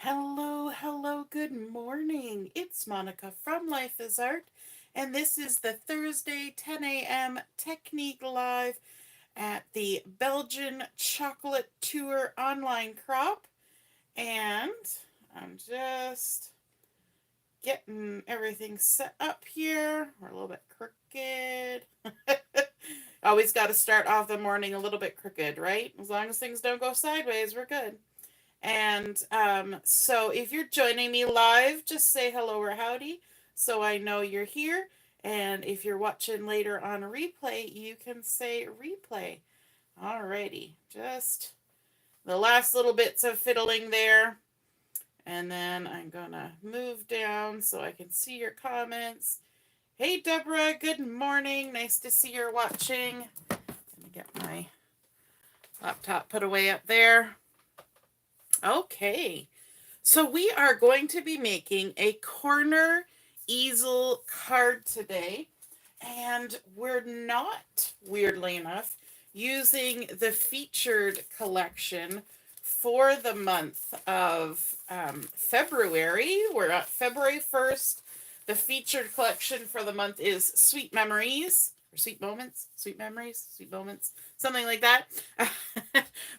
Hello, hello, good morning. It's Monica from Life is Art, and this is the Thursday 10 a.m. Technique Live at the Belgian Chocolate Tour online crop. And I'm just getting everything set up here. We're a little bit crooked. Always got to start off the morning a little bit crooked, right? As long as things don't go sideways, we're good. And so if you're joining me live, just say hello or howdy so I know you're here. And if you're watching later on a replay, you can say replay. Alrighty, just the last little bits of fiddling there. And then I'm gonna move down so I can see your comments. Hey Deborah, good morning. Nice to see you're watching. Let me get my laptop put away up there. Okay, so we are going to be making a corner easel card today, and we're not, weirdly enough, using the featured collection for the month of February. We're at February 1st. The featured collection for the month is Sweet Memories, or Sweet Moments, Sweet Memories, Sweet Moments, something like that.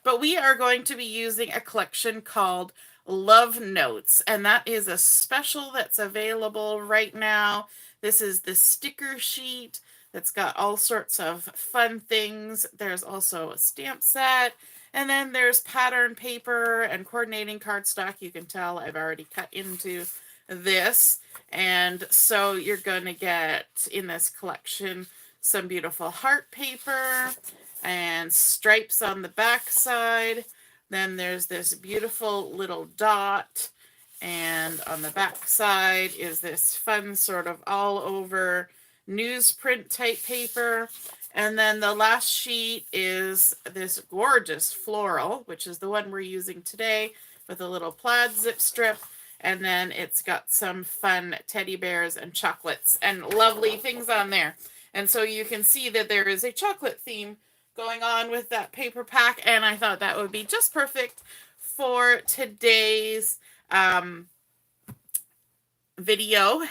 But we are going to be using a collection called Love Notes, and that is a special that's available right now. This is the sticker sheet that's got all sorts of fun things. There's also a stamp set, and then there's pattern paper and coordinating cardstock. You can tell I've already cut into this. And so you're going to get in this collection some beautiful heart paper and stripes on the back side. Then there's this beautiful little dot, and on the back side is this fun sort of all over newsprint type paper. And then the last sheet is this gorgeous floral, which is the one we're using today, with a little plaid zip strip. And then it's got some fun teddy bears and chocolates and lovely things on there. And so you can see that there is a chocolate theme going on with that paper pack, and I thought that would be just perfect for today's video.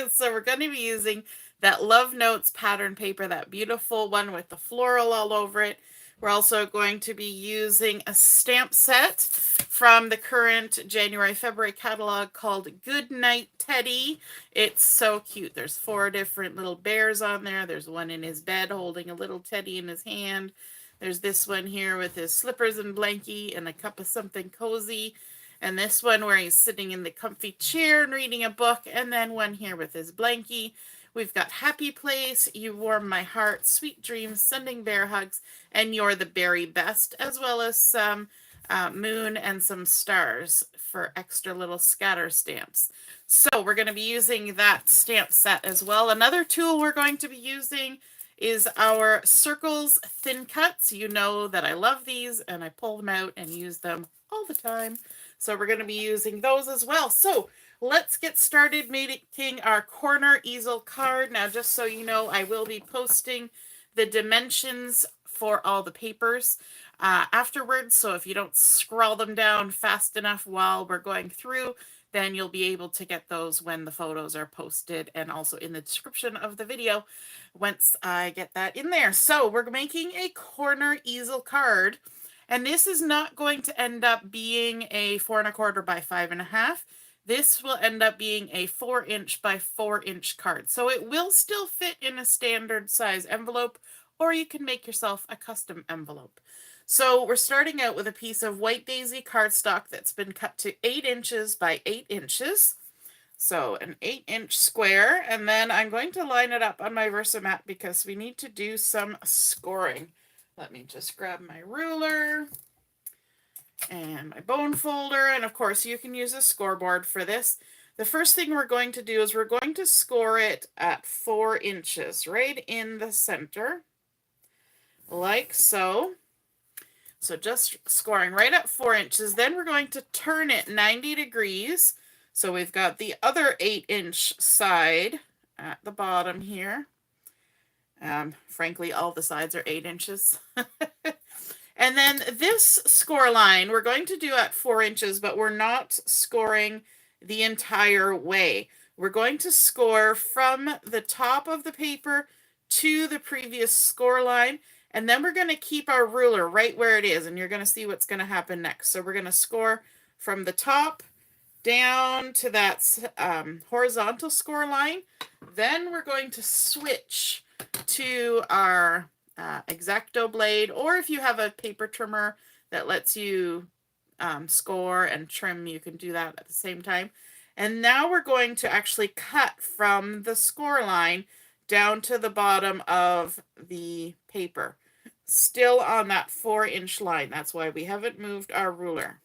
So we're going to be using that Love Notes pattern paper, that beautiful one with the floral all over it. We're also going to be using a stamp set from the current January-February catalog called Goodnight Teddy. It's so cute. There's 4 different little bears on there. There's one in his bed holding a little teddy in his hand. There's this one here with his slippers and blankie and a cup of something cozy. And this one where he's sitting in the comfy chair and reading a book. And then one here with his blankie. We've got Happy Place, You Warm My Heart, Sweet Dreams, Sending Bear Hugs, and You're the Berry Best, as well as some moon and some stars for extra little scatter stamps. So we're going to be using that stamp set as well. Another tool we're going to be using is our Circles Thin Cuts. You know that I love these, and I pull them out and use them all the time. So we're going to be using those as well. So let's get started making our corner easel card. Now, just so you know, I will be posting the dimensions for all the papers afterwards. So if you don't scroll them down fast enough while we're going through, then you'll be able to get those when the photos are posted and also in the description of the video once I get that in there. So we're making a corner easel card. And this is not going to end up being a 4 1/4 by 5 1/2. This will end up being a 4-inch by 4-inch card. So it will still fit in a standard size envelope, or you can make yourself a custom envelope. So we're starting out with a piece of white daisy cardstock that's been cut to 8 inches by 8 inches. So an 8-inch square, and then I'm going to line it up on my Versamat because we need to do some scoring. Let me just grab my ruler and my bone folder, and of course you can use a scoreboard for this. The first thing we're going to do is we're going to score it at 4 inches, right in the center, like so. So just scoring right at 4 inches. Then we're going to turn it 90 degrees. So we've got the other 8-inch side at the bottom here. Frankly, all the sides are 8 inches. And then this score line, we're going to do at 4 inches, but we're not scoring the entire way. We're going to score from the top of the paper to the previous score line, and then we're going to keep our ruler right where it is, and you're going to see what's going to happen next. So we're going to score from the top down to that horizontal score line. Then we're going to switch to our X-Acto blade, or if you have a paper trimmer that lets you score and trim, you can do that at the same time. And now we're going to actually cut from the score line down to the bottom of the paper, still on that 4-inch line. That's why we haven't moved our ruler.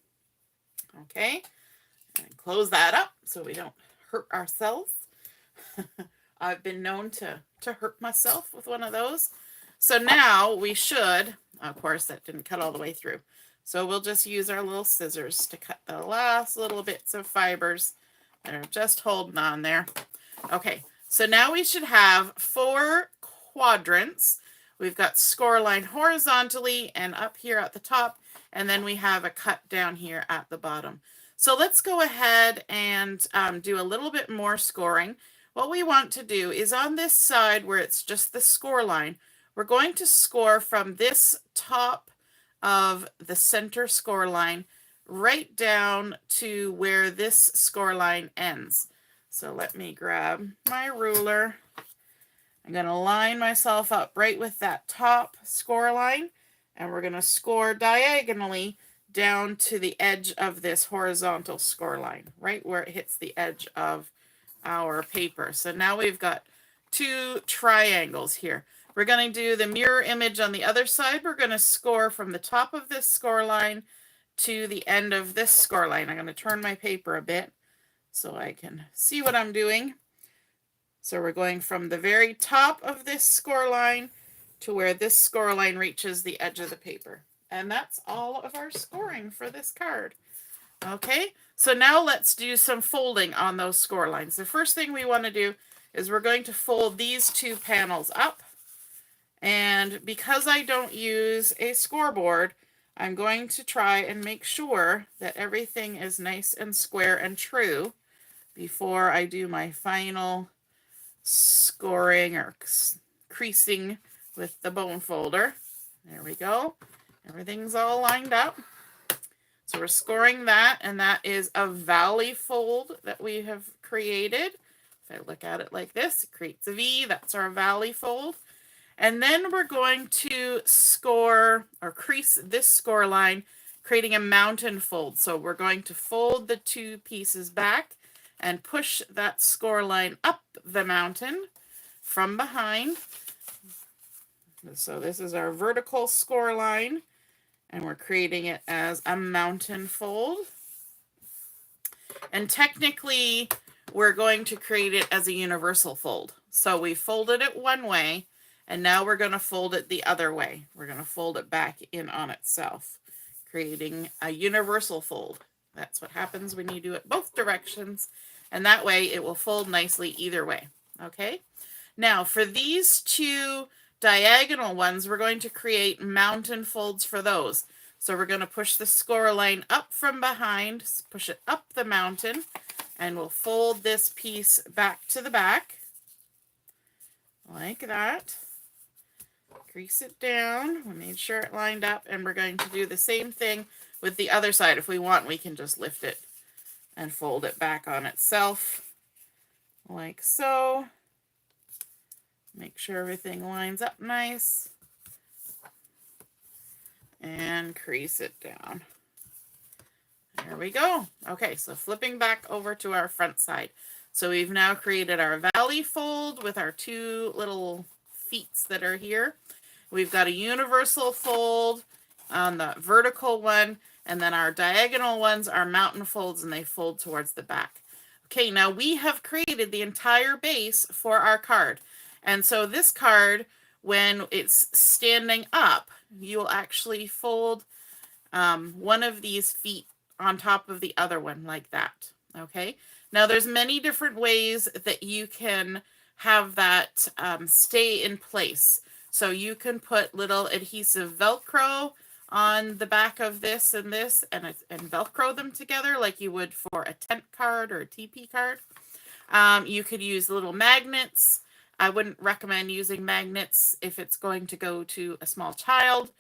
Okay, and close that up so we don't hurt ourselves. I've been known to hurt myself with one of those. So now we should, of course, that didn't cut all the way through. So we'll just use our little scissors to cut the last little bits of fibers that are just holding on there. Okay, so now we should have 4 quadrants. We've got score line horizontally and up here at the top, and then we have a cut down here at the bottom. So let's go ahead and do a little bit more scoring. What we want to do is on this side where it's just the score line, we're going to score from this top of the center score line right down to where this score line ends. So let me grab my ruler. I'm going to line myself up right with that top score line, and we're going to score diagonally down to the edge of this horizontal score line, right where it hits the edge of our paper. So now we've got 2 triangles here. We're going to do the mirror image on the other side. We're going to score from the top of this score line to the end of this score line. I'm going to turn my paper a bit so I can see what I'm doing. So we're going from the very top of this score line to where this score line reaches the edge of the paper. And that's all of our scoring for this card. Okay, so now let's do some folding on those score lines. The first thing we want to do is we're going to fold these 2 panels up. And because I don't use a scoreboard, I'm going to try and make sure that everything is nice and square and true before I do my final scoring or creasing with the bone folder. There we go. Everything's all lined up. So we're scoring that, and that is a valley fold that we have created. If I look at it like this, it creates a V. That's our valley fold. And then we're going to score or crease this score line, creating a mountain fold. So we're going to fold the 2 pieces back and push that score line up the mountain from behind. So this is our vertical score line, and we're creating it as a mountain fold. And technically, we're going to create it as a universal fold. So we folded it one way, and now we're going to fold it the other way. We're going to fold it back in on itself, creating a universal fold. That's what happens when you do it both directions, and that way it will fold nicely either way. Okay? Now, for these 2 diagonal ones, we're going to create mountain folds for those. So we're going to push the score line up from behind, push it up the mountain, and we'll fold this piece back to the back, like that. Crease it down. We made sure it lined up, and we're going to do the same thing with the other side. If we want, we can just lift it and fold it back on itself, like so. Make sure everything lines up nice, and crease it down. There we go. Okay, so flipping back over to our front side. So we've now created our valley fold with our 2 little feet that are here. We've got a universal fold on the vertical one, and then our diagonal ones are mountain folds, and they fold towards the back. Okay, now we have created the entire base for our card. And so this card, when it's standing up, you will actually fold one of these feet on top of the other one like that. Okay, now there's many different ways that you can have that stay in place. So you can put little adhesive Velcro on the back of this and this and Velcro them together like you would for a tent card or a TP card. You could use little magnets. I wouldn't recommend using magnets if it's going to go to a small child,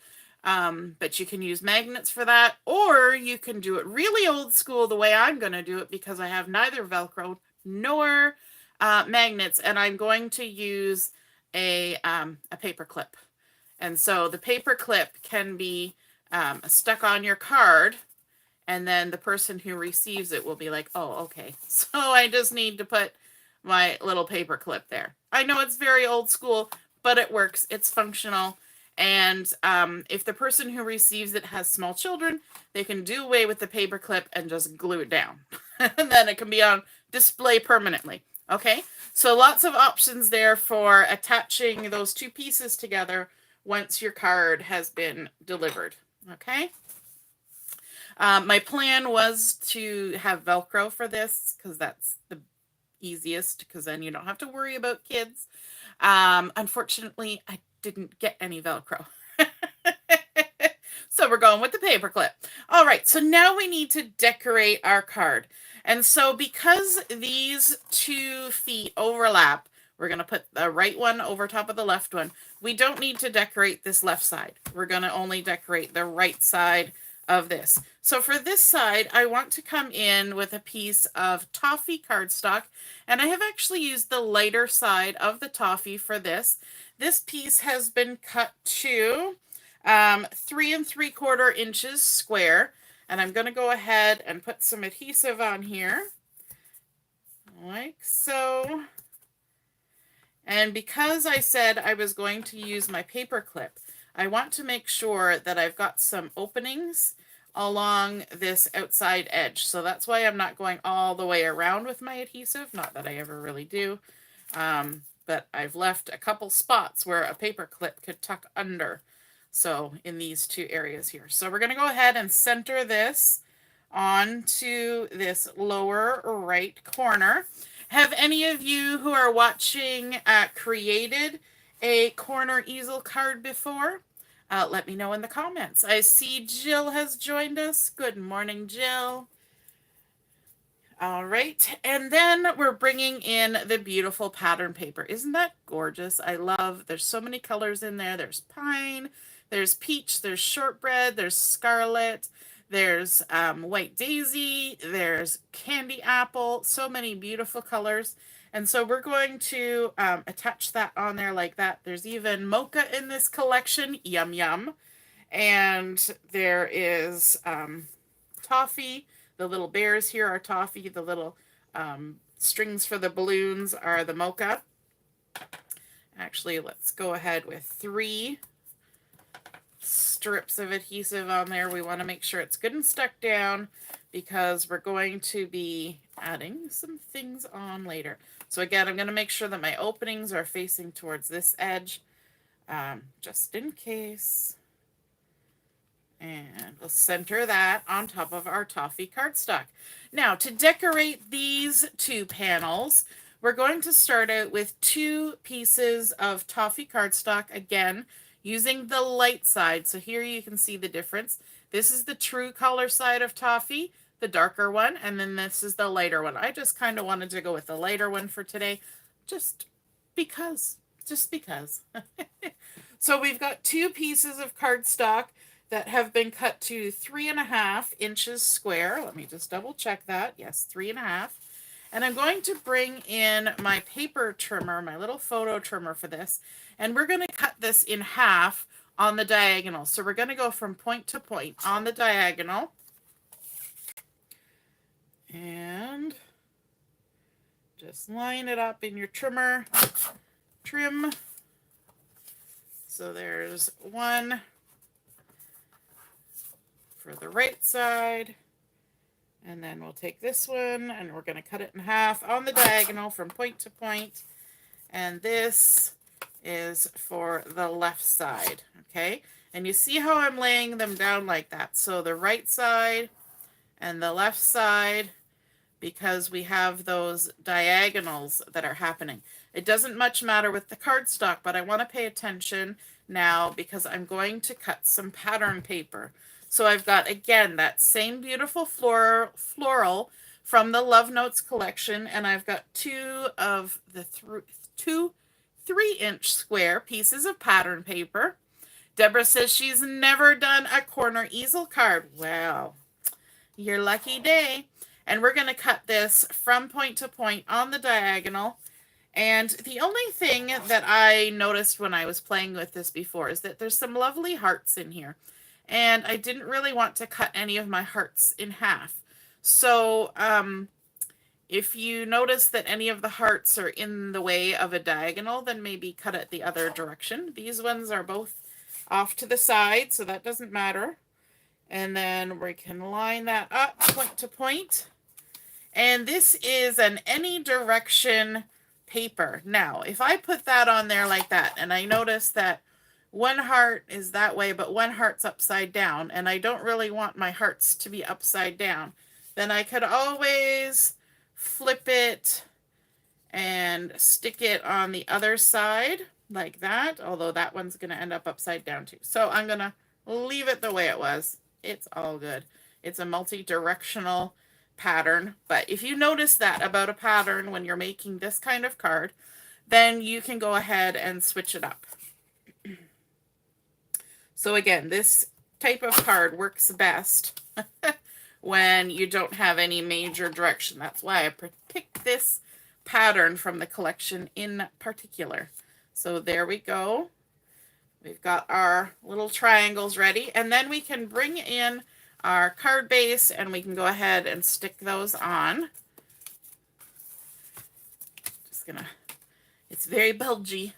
but you can use magnets for that, or you can do it really old school the way I'm going to do it because I have neither Velcro nor magnets, and I'm going to use a paper clip. And so the paper clip can be stuck on your card, and then the person who receives it will be like, oh, okay, so I just need to put my little paper clip there. I know it's very old school, but it works. It's functional. And if the person who receives it has small children, they can do away with the paper clip and just glue it down. And then it can be on display permanently. Okay, so lots of options there for attaching those two pieces together once your card has been delivered. Okay. My plan was to have Velcro for this because that's the easiest, because then you don't have to worry about kids. Unfortunately, I didn't get any Velcro. So we're going with the paper clip. All right, so now we need to decorate our card. And so because these 2 feet overlap, we're going to put the right one over top of the left one. We don't need to decorate this left side. We're going to only decorate the right side of this. So for this side, I want to come in with a piece of Toffee cardstock, and I have actually used the lighter side of the Toffee for this. This piece has been cut to 3 3/4 inches square, and I'm going to go ahead and put some adhesive on here, like so. And because I said I was going to use my paper clip, I want to make sure that I've got some openings along this outside edge. So that's why I'm not going all the way around with my adhesive. Not that I ever really do. But I've left a couple spots where a paper clip could tuck under. So in these 2 areas here. So we're going to go ahead and center this onto this lower right corner. Have any of you who are watching created a corner easel card before? Let me know in the comments. I see Jill has joined us. Good morning, Jill. All right, and then we're bringing in the beautiful pattern paper. Isn't that gorgeous? I love, there's so many colors in there. There's pine, there's peach, there's shortbread, there's scarlet, there's white daisy, there's candy apple, so many beautiful colors. And so we're going to attach that on there like that. There's even mocha in this collection, yum yum. And there is toffee. The little bears here are toffee. The little strings for the balloons are the mocha. Actually, let's go ahead with 3 strips of adhesive on there. We want to make sure it's good and stuck down because we're going to be adding some things on later. So again, I'm going to make sure that my openings are facing towards this edge, just in case. And we'll center that on top of our Toffee cardstock. Now, to decorate these 2 panels, we're going to start out with 2 pieces of Toffee cardstock, again, using the light side. So here you can see the difference. This is the true color side of Toffee, the darker one, and then this is the lighter one. I just kind of wanted to go with the lighter one for today, just because. So we've got 2 pieces of cardstock that have been cut to 3 1/2 inches square. Let me just double check that. Yes, 3 1/2. And I'm going to bring in my paper trimmer, my little photo trimmer for this, and we're going to cut this in half on the diagonal. So we're going to go from point to point on the diagonal. And just line it up in your trimmer. Trim. So there's 1 for the right side. And then we'll take this one and we're going to cut it in half on the diagonal from point to point. And this is for the left side. Okay. And you see how I'm laying them down like that. So the right side and the left side, because we have those diagonals that are happening. It doesn't much matter with the cardstock, but I want to pay attention now because I'm going to cut some pattern paper. So I've got, again, that same beautiful floral from the Love Notes collection, and I've got two of the two 3-inch square pieces of pattern paper. Deborah says she's never done a corner easel card. Well, your lucky day. And we're going to cut this from point to point on the diagonal. And the only thing that I noticed when I was playing with this before is that there's some lovely hearts in here. And I didn't really want to cut any of my hearts in half. So if you notice that any of the hearts are in the way of a diagonal, then maybe cut it the other direction. These ones are both off to the side, so that doesn't matter. And then we can line that up point to point. And this is an any direction paper. Now, if I put that on there like that, and I notice that one heart is that way, but one heart's upside down, and I don't really want my hearts to be upside down, then I could always flip it and stick it on the other side like that, although that one's going to end up upside down too. So I'm going to leave it the way it was. It's all good. It's a multi-directional pattern, but if you notice that about a pattern when you're making this kind of card, then you can go ahead and switch it up. So again, this type of card works best when you don't have any major direction. That's why I picked this pattern from the collection in particular. So there we go. We've got our little triangles ready, and then we can bring in our card base and we can go ahead and stick those on. Just gonna, it's very bulgy.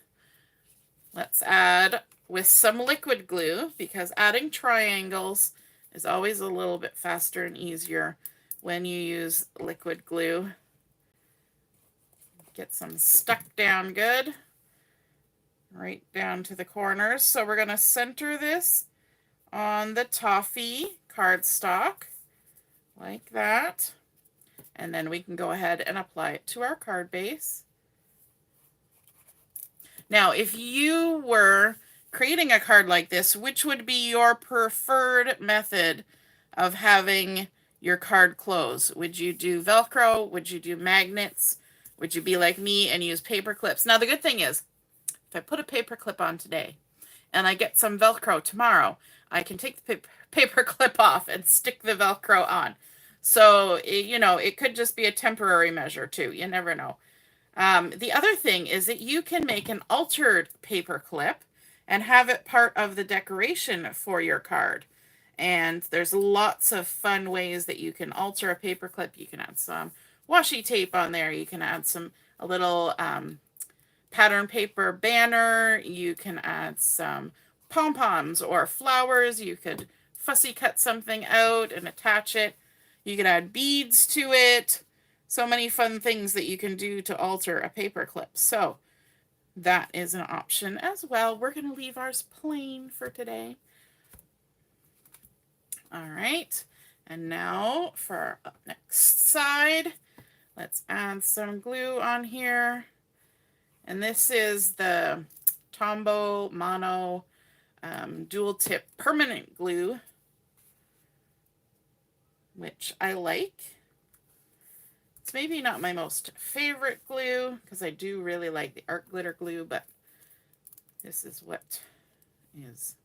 Let's add with some liquid glue, because adding triangles is always a little bit faster and easier when you use liquid glue. Get some stuck down good, right down to the corners. So we're going to center this on the Toffee cardstock like that, and then we can go ahead and apply it to our card base. Now, if you were creating a card like this, which would be your preferred method of having your card close? Would you do Velcro? Would you do magnets? Would you be like me and use paper clips? Now, the good thing is, if I put a paper clip on today and I get some Velcro tomorrow, I can take the paper clip off and stick the Velcro on. So, you know, it could just be a temporary measure too. You never know. The other thing is that you can make an altered paper clip and have it part of the decoration for your card. And there's lots of fun ways that you can alter a paper clip. You can add some washi tape on there. You can add a little pattern paper banner. You can add some pom-poms or flowers. You could fussy cut something out and attach it. You could add beads to it. So many fun things that you can do to alter a paper clip. So that is an option as well. We're going to leave ours plain for today. All right. And now for our next side, let's add some glue on here. And this is the Tombow Mono dual tip permanent glue, which I like. It's maybe not my most favorite glue because I do really like the art glitter glue, but this is what is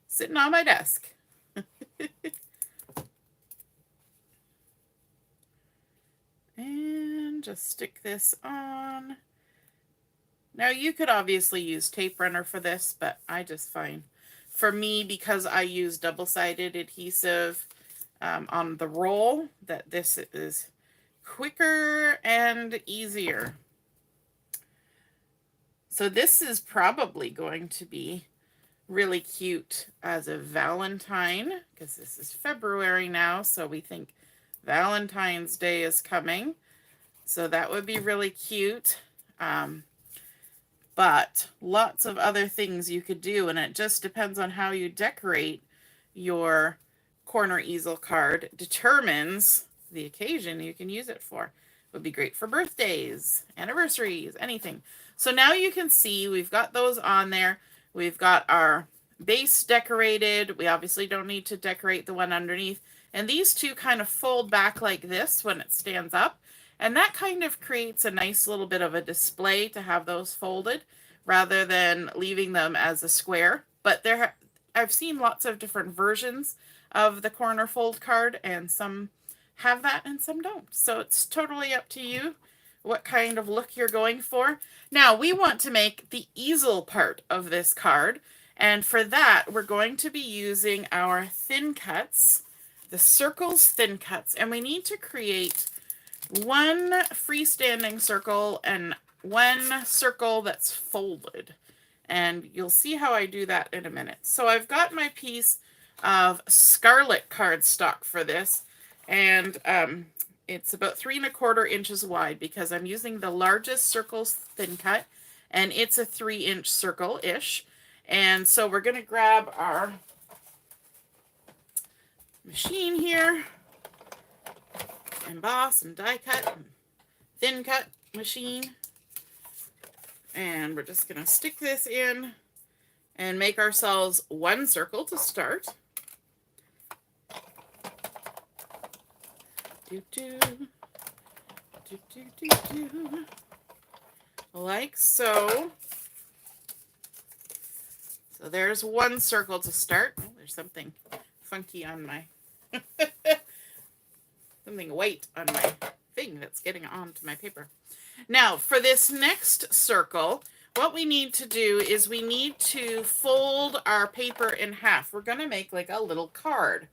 sitting on my desk. And just stick this on. Now you could obviously use tape runner for this, but I just find, for me, because I use double-sided adhesive on the roll, that this is quicker and easier. So this is probably going to be really cute as a Valentine, because this is February now, so we think Valentine's Day is coming. So that would be really cute. But lots of other things you could do, and it just depends on how you decorate your corner easel card determines the occasion you can use it for. It would be great for birthdays, anniversaries, anything. So now you can see we've got those on there. We've got our base decorated. We obviously don't need to decorate the one underneath. And these two kind of fold back like this when it stands up. And that kind of creates a nice little bit of a display to have those folded rather than leaving them as a square. But I've seen lots of different versions of the corner fold card, and some have that and some don't. So it's totally up to you what kind of look you're going for. Now we want to make the easel part of this card, and for that we're going to be using our thin cuts, the circles thin cuts, and we need to create one freestanding circle and one circle that's folded. And you'll see how I do that in a minute. So I've got my piece of scarlet cardstock for this, and it's about 3 1/4 inches wide because I'm using the largest circles thin cut, and it's a 3-inch circle-ish. And so we're going to grab our machine here, emboss and die cut and thin cut machine, and we're just going to stick this in and make ourselves one circle to start. Like so. So there's one circle to start. Oh, there's something funky on my something white on my thing that's getting onto my paper. Now for this next circle, what we need to do is we need to fold our paper in half. We're going to make like a little card.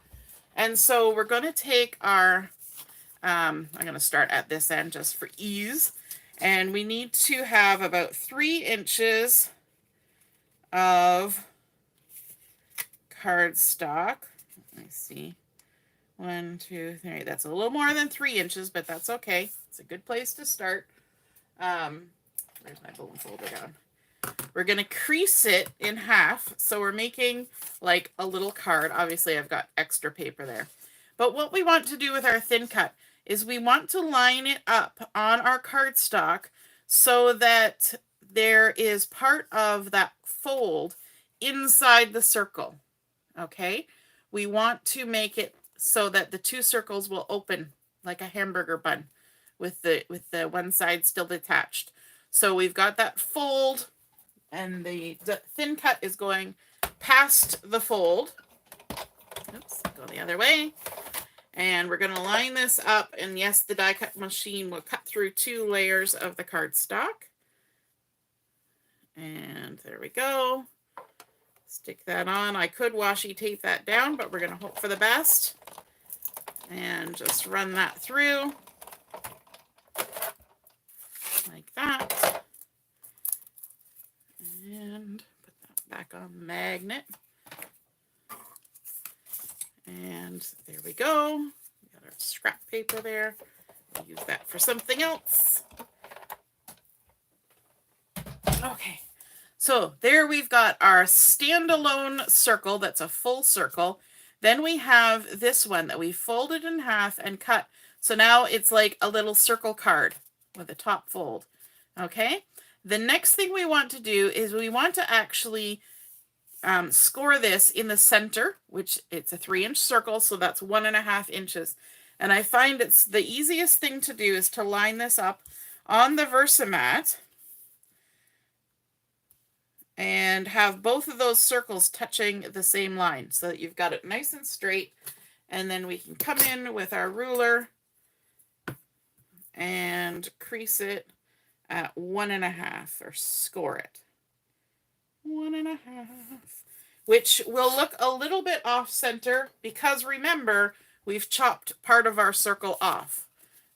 And so we're going to take our I'm going to start at this end just for ease. And we need to have about 3 inches of cardstock. Let me see. 1, 2, 3. That's a little more than 3 inches, but that's okay. It's a good place to start. Where's my bone folder down? We're going to crease it in half. So we're making like a little card. Obviously, I've got extra paper there. But what we want to do with our thin cut is we want to line it up on our cardstock so that there is part of that fold inside the circle. Okay? We want to make it so that the two circles will open like a hamburger bun with the one side still detached. So we've got that fold, and the thin cut is going past the fold. Oops, go the other way. And we're going to line this up, and yes, the die cut machine will cut through 2 layers of the cardstock. And there we go. Stick that on. I could washi tape that down, but we're going to hope for the best. And just run that through. Like that. And put that back on the magnet. And there we go. We got our scrap paper there. We'll use that for something else. Okay, so there we've got our standalone circle that's a full circle. Then we have this one that we folded in half and cut. So now it's like a little circle card with a top fold. Okay, the next thing we want to do is we want to actually score this in the center, which it's a 3-inch circle, so that's 1.5 inches. And I find it's the easiest thing to do is to line this up on the Versamat and have both of those circles touching the same line so that you've got it nice and straight. And then we can come in with our ruler and crease it at 1.5 or score it. 1.5, which will look a little bit off center because remember, we've chopped part of our circle off.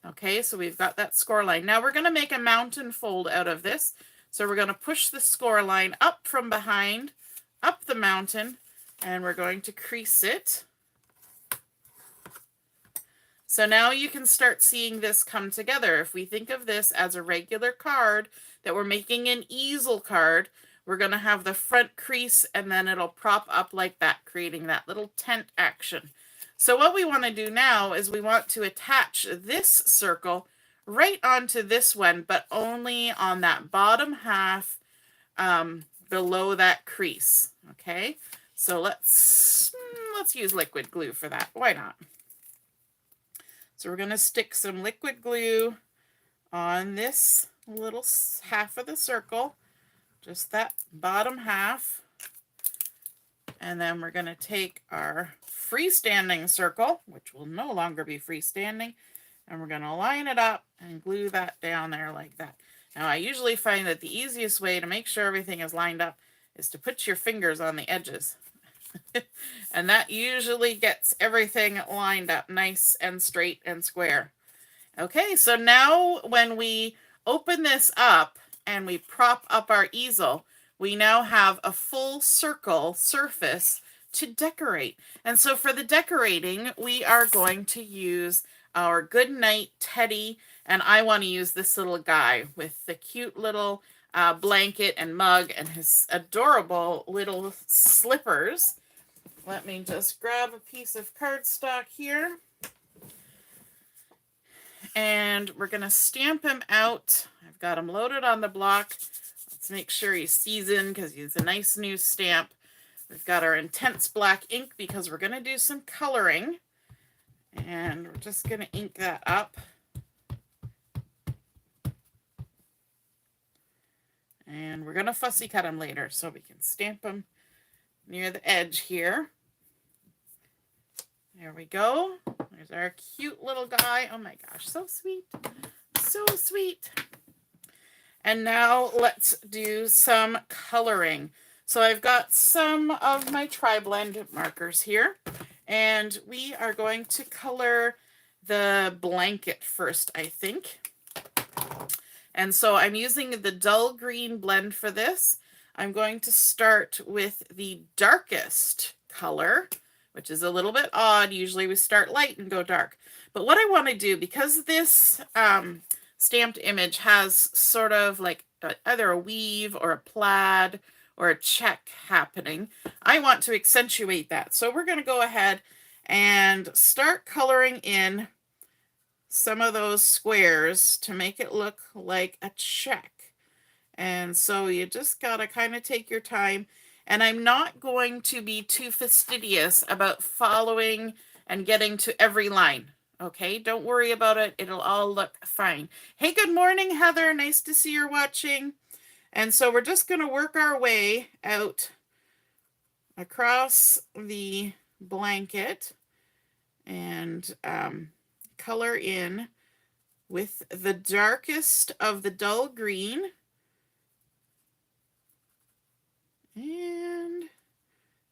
Okay, so we've got that score line. Now we're going to make a mountain fold out of this. So we're going to push the score line up from behind, up the mountain, and we're going to crease it. So now you can start seeing this come together. If we think of this as a regular card that we're making an easel card, we're going to have the front crease and then it'll prop up like that, creating that little tent action. So what we want to do now is we want to attach this circle right onto this one, but only on that bottom half, the below that crease. Okay, so let's use liquid glue for that. Why not? So we're going to stick some liquid glue on this little half of the circle, just that bottom half. And then we're going to take our freestanding circle, which will no longer be freestanding, and we're going to line it up and glue that down there like that. Now, I usually find that the easiest way to make sure everything is lined up is to put your fingers on the edges. And that usually gets everything lined up nice and straight and square. Okay, so now when we open this up and we prop up our easel, we now have a full circle surface to decorate. And so for the decorating, we are going to use our Goodnight Teddy, and I want to use this little guy with the cute little blanket and mug and his adorable little slippers. Let me just grab a piece of cardstock here. And we're going to stamp him out. I've got him loaded on the block. Let's make sure he's seasoned because he's a nice new stamp. We've got our intense black ink because we're going to do some coloring. And we're just going to ink that up. And we're going to fussy cut him later so we can stamp him near the edge here. There we go. There's our cute little guy. Oh my gosh, so sweet. So sweet. And now let's do some coloring. So I've got some of my Tri-Blend markers here, and we are going to color the blanket first, I think. And so I'm using the dull green blend for this. I'm going to start with the darkest color, which is a little bit odd. Usually we start light and go dark. But what I want to do, because this stamped image has sort of like either a weave or a plaid or a check happening, I want to accentuate that. So we're going to go ahead and start coloring in some of those squares to make it look like a check. And so you just got to kind of take your time. And I'm not going to be too fastidious about following and getting to every line. Okay, don't worry about it. It'll all look fine. Hey, good morning, Heather. Nice to see you're watching. And so we're just going to work our way out across the blanket and color in with the darkest of the dull green. And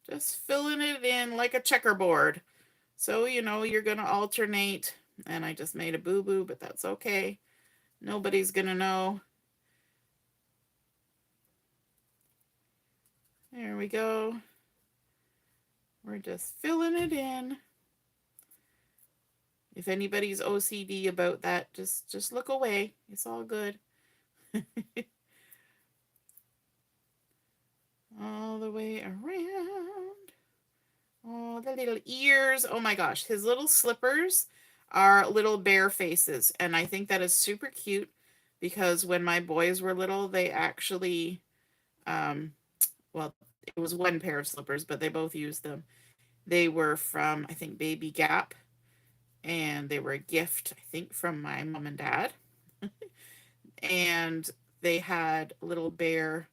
just filling it in like a checkerboard. So, you know, you're going to alternate. And I just made a boo-boo, but that's okay. Nobody's going to know. There we go. We're just filling it in. If anybody's OCD about that, just look away. It's all good. All the way around. Oh, the little ears. Oh my gosh, his little slippers are little bear faces. And I think that is super cute because when my boys were little, they actually, well, it was one pair of slippers, but they both used them. They were from, I think, Baby Gap. And they were a gift, I think, from my mom and dad. And they had little bear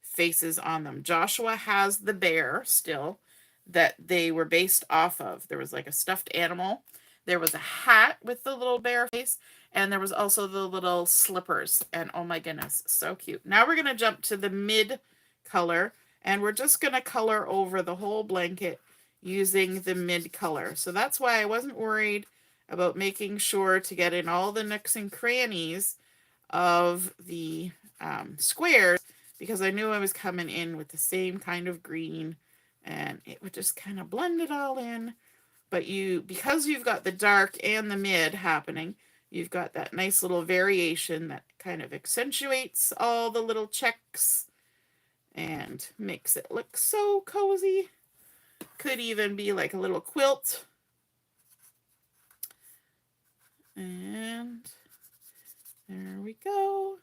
faces on them. Joshua has the bear still that they were based off of. There was like a stuffed animal. There was a hat with the little bear face. And there was also the little slippers. And oh my goodness, so cute. Now we're going to jump to the mid color. And we're just going to color over the whole blanket using the mid color. So that's why I wasn't worried about making sure to get in all the nooks and crannies of the squares, because I knew I was coming in with the same kind of green and it would just kind of blend it all in. But because you've got the dark and the mid happening, you've got that nice little variation that kind of accentuates all the little checks and makes it look so cozy. Could even be like a little quilt. And there we go.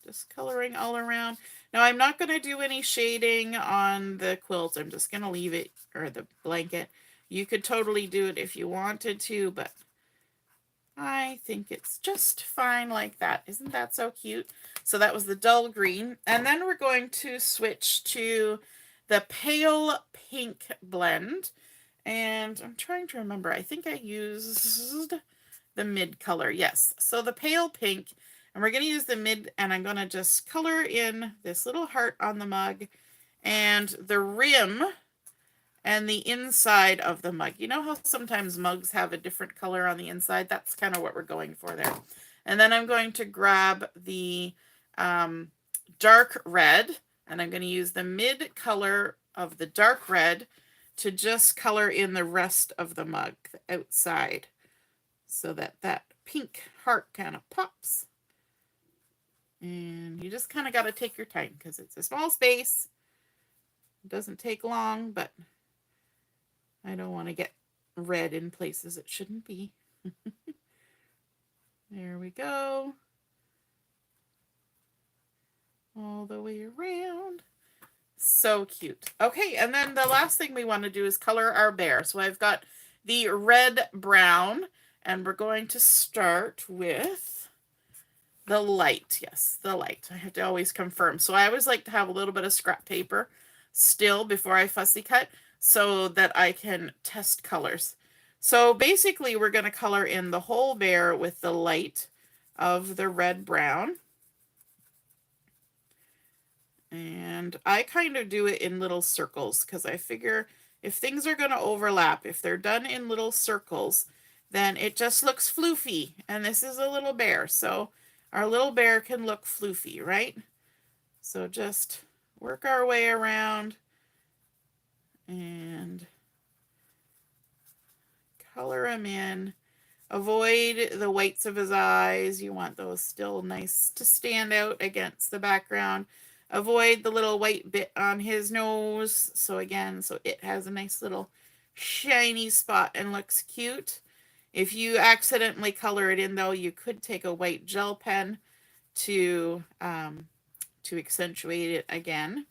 Just coloring all around. Now I'm not going to do any shading on the quilt. I'm just going to leave it, or the blanket. You could totally do it if you wanted to, but I think it's just fine like that. Isn't that so cute? So that was the dull green. And then we're going to switch to the pale pink blend. And I'm trying to remember. I think I used the mid color. Yes. So the pale pink. And we're going to use the mid, and I'm going to just color in this little heart on the mug and the rim and the inside of the mug. You know how sometimes mugs have a different color on the inside? That's kind of what we're going for there. And then I'm going to grab the dark red, and I'm going to use the mid color of the dark red to just color in the rest of the mug, the outside, so that that pink heart kind of pops. And you just kind of got to take your time because it's a small space. It doesn't take long, but I don't want to get red in places it shouldn't be. There we go. All the way around. So cute. Okay, and then the last thing we want to do is color our bear. So I've got the red brown, and we're going to start with the light. Yes, the light. I have to always confirm. So I always like to have a little bit of scrap paper still before I fussy cut, so that I can test colors. So basically we're going to color in the whole bear with the light of the red brown. And I kind of do it in little circles because I figure if things are going to overlap, if they're done in little circles, then it just looks floofy. And this is a little bear, so our little bear can look floofy, right? So just work our way around and color him in. Avoid the whites of his eyes. You want those still nice to stand out against the background. Avoid the little white bit on his nose. So again, so it has a nice little shiny spot and looks cute. If you accidentally color it in though, you could take a white gel pen to accentuate it again.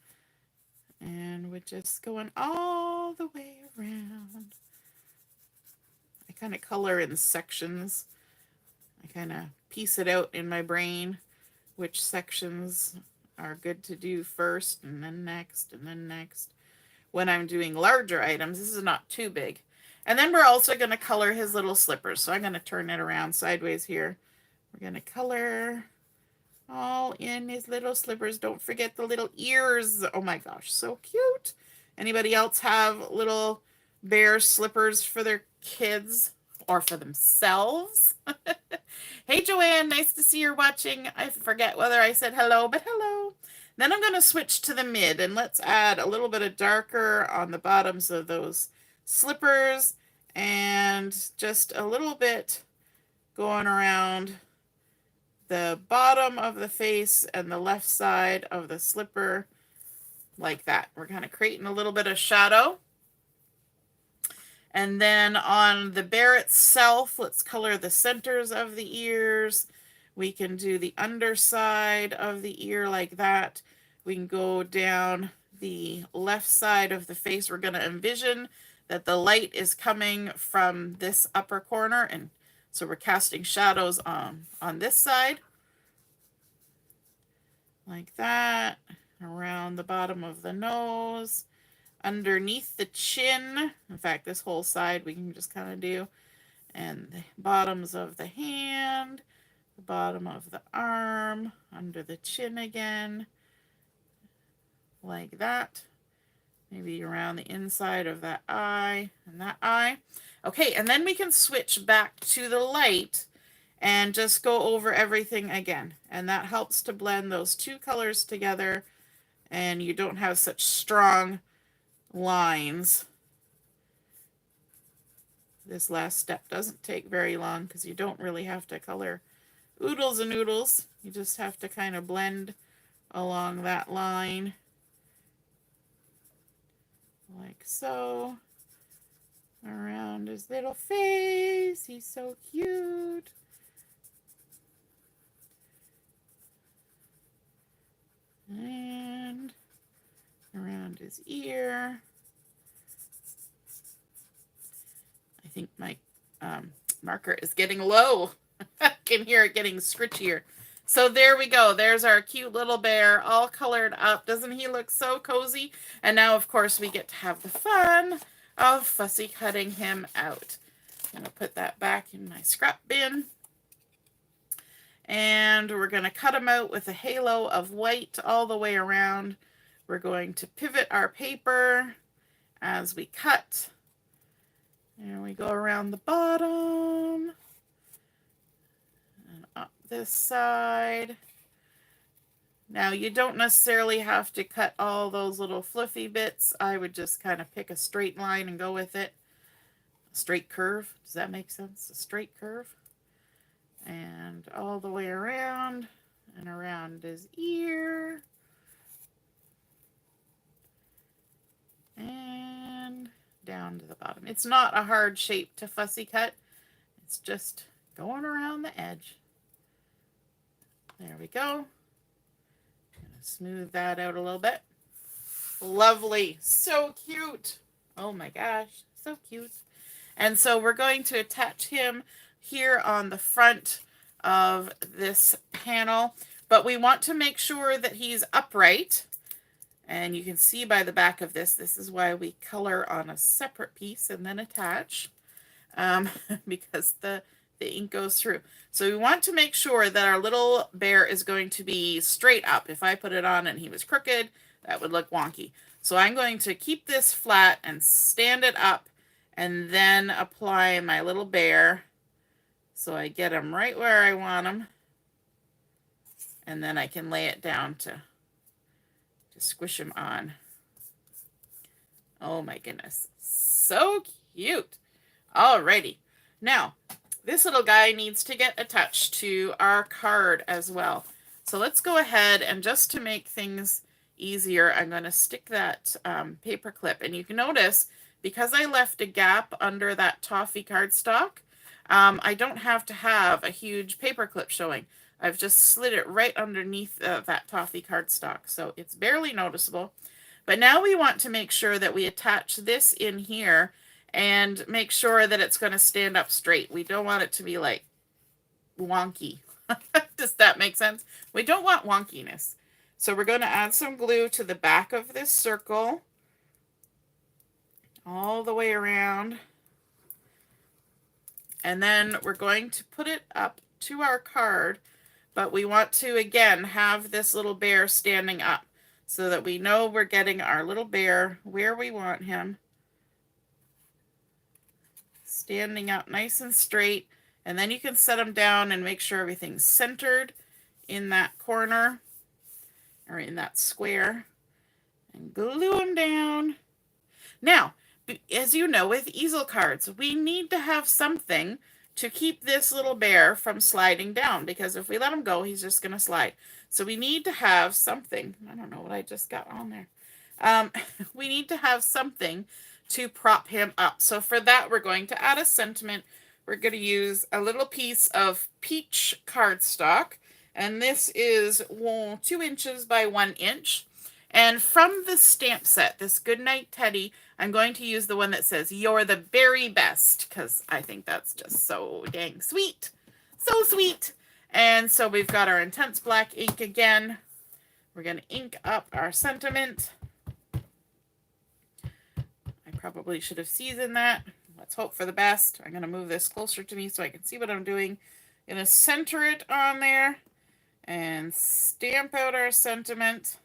And we're just going all the way around. I kind of color in sections. I kind of piece it out in my brain, which sections are good to do first, and then next, and then next. When I'm doing larger items, this is not too big. And then we're also going to color his little slippers. So I'm going to turn it around sideways here. We're going to color all in his little slippers. Don't forget the little ears. Oh my gosh, so cute. Anybody else have little bear slippers for their kids or for themselves? Hey Joanne, nice to see you're watching. I forget whether I said hello, but hello. Then I'm going to switch to the mid, and let's add a little bit of darker on the bottoms of those slippers and just a little bit going around the bottom of the face and the left side of the slipper like that. We're kind of creating a little bit of shadow. And then on the bear itself, let's color the centers of the ears. We can do the underside of the ear like that. We can go down the left side of the face. We're going to envision that the light is coming from this upper corner, and so we're casting shadows on this side like that, around the bottom of the nose, underneath the chin. In fact, this whole side we can just kind of do, and the bottoms of the hand, the bottom of the arm, under the chin again, like that. Maybe around the inside of that eye and that eye. Okay, and then we can switch back to the light and just go over everything again. And that helps to blend those two colors together, and you don't have such strong lines. This last step doesn't take very long because you don't really have to color oodles and noodles. You just have to kind of blend along that line. Like so. Around his little face. He's so cute. And around his ear. I think my marker is getting low. I can hear it getting scritchier. So there we go. There's our cute little bear all colored up. Doesn't he look so cozy? And now, of course, we get to have the fun of fussy cutting him out. I'm going to put that back in my scrap bin. And we're going to cut him out with a halo of white all the way around. We're going to pivot our paper as we cut. And we go around the bottom and up this side. Now you don't necessarily have to cut all those little fluffy bits. I would just kind of pick a straight line and go with it. A straight curve. Does that make sense? A straight curve. And all the way around and around his ear. And down to the bottom. It's not a hard shape to fussy cut. It's just going around the edge. There we go. Smooth that out a little bit. Lovely. So cute. Oh my gosh. So cute. And so we're going to attach him here on the front of this panel, but we want to make sure that he's upright. And you can see by the back of this is why we color on a separate piece and then attach, because the ink goes through. So we want to make sure that our little bear is going to be straight up. If I put it on and he was crooked, that would look wonky. So I'm going to keep this flat and stand it up and then apply my little bear so I get him right where I want him. And then I can lay it down to squish him on. Oh my goodness. So cute. Alrighty. Now, this little guy needs to get attached to our card as well. So let's go ahead and just to make things easier, I'm going to stick that paper clip. And you can notice, because I left a gap under that Toffee cardstock, I don't have to have a huge paper clip showing. I've just slid it right underneath that Toffee cardstock. So it's barely noticeable. But now we want to make sure that we attach this in here and make sure that it's going to stand up straight. We don't want it to be like wonky. Does that make sense? We don't want wonkiness. So we're going to add some glue to the back of this circle all the way around. And then we're going to put it up to our card, but we want to, again, have this little bear standing up so that we know we're getting our little bear where we want him. Standing up nice and straight, and then you can set them down and make sure everything's centered in that corner or in that square and glue them down. Now, as you know, with easel cards, we need to have something to keep this little bear from sliding down, because if we let him go, he's just going to slide. So we need to have something. I don't know what I just got on there. We need to have something to prop him up. So for that, we're going to add a sentiment. We're going to use a little piece of peach cardstock, and this is 2 inches by 1 inch. And from the stamp set, this Goodnight Teddy, I'm going to use the one that says, "You're the very best," because I think that's just so dang sweet. So sweet. And so we've got our intense black ink again. We're going to ink up our sentiment. Probably should have seasoned that. Let's hope for the best. I'm going to move this closer to me so I can see what I'm doing. I'm going to center it on there and stamp out our sentiment.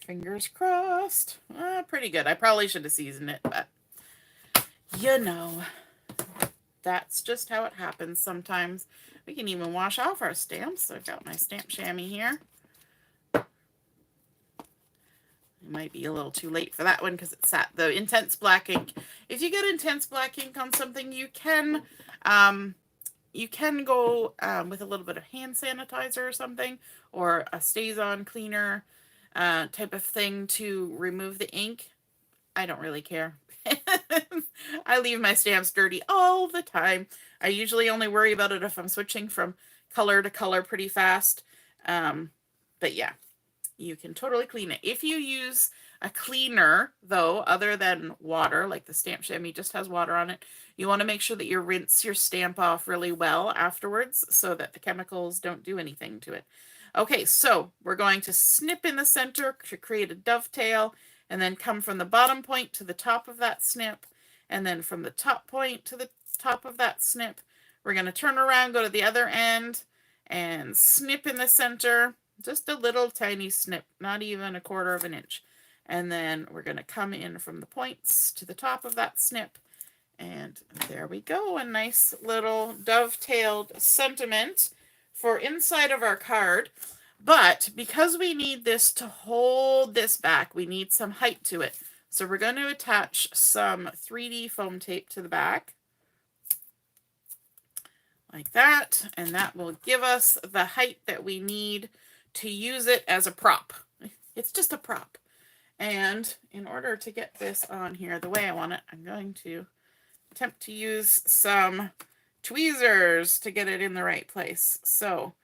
Fingers crossed. Pretty good. I probably should have seasoned it, but you know, that's just how it happens sometimes. We can even wash off our stamps. I've got my stamp chamois here. It might be a little too late for that one because it's the intense black ink. If you get intense black ink on something, you can go with a little bit of hand sanitizer or something, or a StazOn cleaner type of thing to remove the ink. I don't really care. I leave my stamps dirty all the time. I usually only worry about it if I'm switching from color to color pretty fast. But yeah. you can totally clean it. If you use a cleaner, though, other than water, like the stamp chamois just has water on it, you want to make sure that you rinse your stamp off really well afterwards so that the chemicals don't do anything to it. Okay, so we're going to snip in the center to create a dovetail, and then come from the bottom point to the top of that snip, and then from the top point to the top of that snip. We're going to turn around, go to the other end, and snip in the center, just a little tiny snip, not even 1/4 of an inch. And then we're going to come in from the points to the top of that snip, and there we go, a nice little dovetailed sentiment for inside of our card. But because we need this to hold this back, we need some height to it. So we're going to attach some 3D foam tape to the back, like that, and that will give us the height that we need to use it as a prop. It's just a prop. And in order to get this on here the way I want it, I'm going to attempt to use some tweezers to get it in the right place. So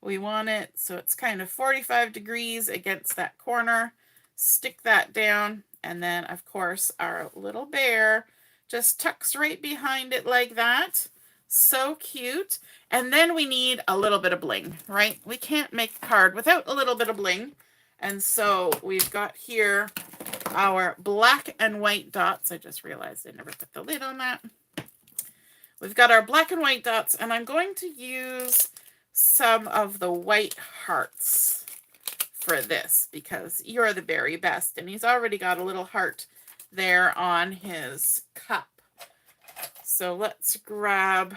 we want it so it's kind of 45 degrees against that corner. Stick that down, and then of course our little bear just tucks right behind it like that. So cute. And then we need a little bit of bling, right? We can't make a card without a little bit of bling. And so we've got here our black and white dots. I just realized I never put the lid on that. We've got our black and white dots, and I'm going to use some of the white hearts for this because you're the very best. And he's already got a little heart there on his cup. So let's grab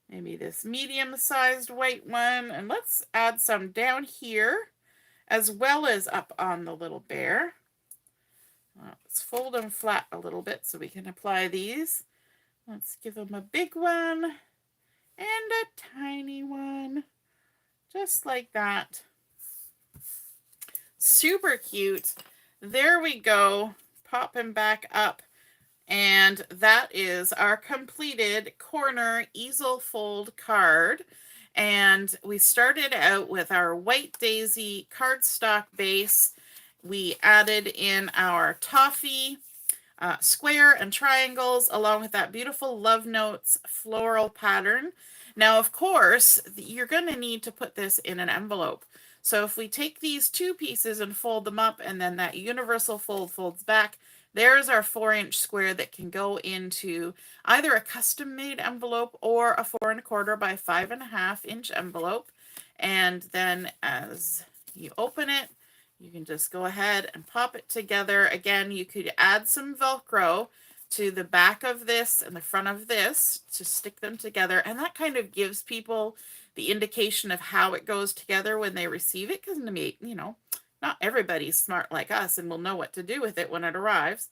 maybe this medium-sized white one, and let's add some down here as well as up on the little bear. Let's fold them flat a little bit so we can apply these. Let's give them a big one and a tiny one, just like that. Super cute. There we go. Pop him back up. And that is our completed corner easel fold card. And we started out with our white daisy cardstock base. We added in our toffee square and triangles along with that beautiful Love Notes floral pattern. Now, of course, you're going to need to put this in an envelope. So if we take these two pieces and fold them up, and then that universal fold folds back, there's our 4-inch square that can go into either a custom-made envelope or a 4 1/4 by 5.5-inch envelope. And then as you open it, you can just go ahead and pop it together. Again, you could add some Velcro to the back of this and the front of this to stick them together. And that kind of gives people the indication of how it goes together when they receive it. Because, you know, not everybody's smart like us and will know what to do with it when it arrives.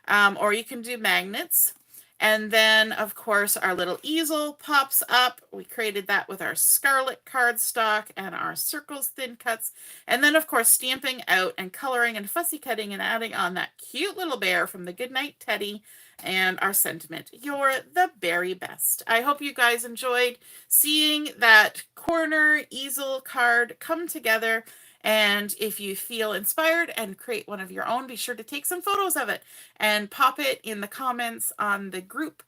Or you can do magnets. And then, of course, our little easel pops up. We created that with our scarlet cardstock and our circles thin cuts. And then, of course, stamping out and coloring and fussy cutting and adding on that cute little bear from the Goodnight Teddy and our sentiment. You're the very best. I hope you guys enjoyed seeing that corner easel card come together. And if you feel inspired and create one of your own, be sure to take some photos of it and pop it in the comments on the group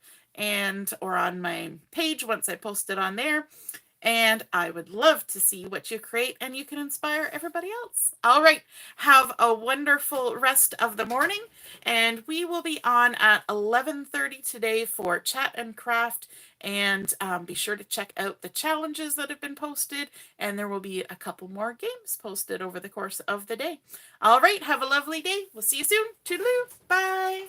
or on my page once I post it on there. And I would love to see what you create, and you can inspire everybody else. All right, have a wonderful rest of the morning, and we will be on at 11:30 today for Chat and Craft. And be sure to check out the challenges that have been posted, and there will be a couple more games posted over the course of the day. All right, have a lovely day. We'll see you soon. Toodaloo. Bye.